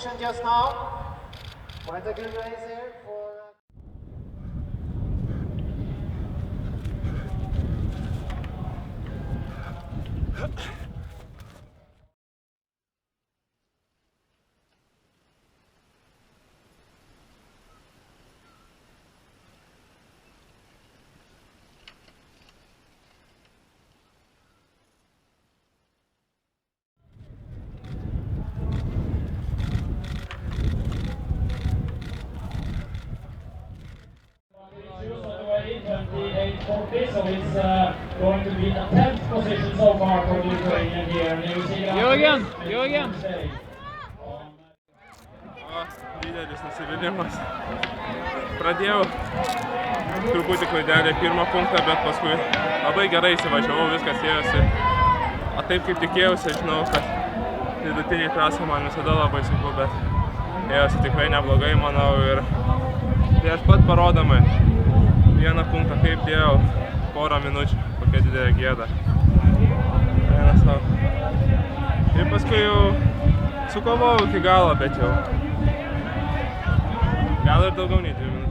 position just now. Quite a good race here for... So it's going to be the 10th position so far for the Ukrainian here. Jürgen! Didelis nusivylimas. Pradėjau truputį klaidelį pirmą punktą, bet paskui labai gerai įsivažiavau, viskas ėjosi. O taip kaip tikėjausi, žinau, kad vidutiniai trasai man visada labai sunku, bet ėjosi tikrai neblogai, manau, ir prieš pat parodomai vieną punktą kaip dėjau, porą minučių, kokia didelė gėda. Eina savo. Ir paskui jau sukovojau iki galo, bet jau gal ir daugiau nei 2 minutės.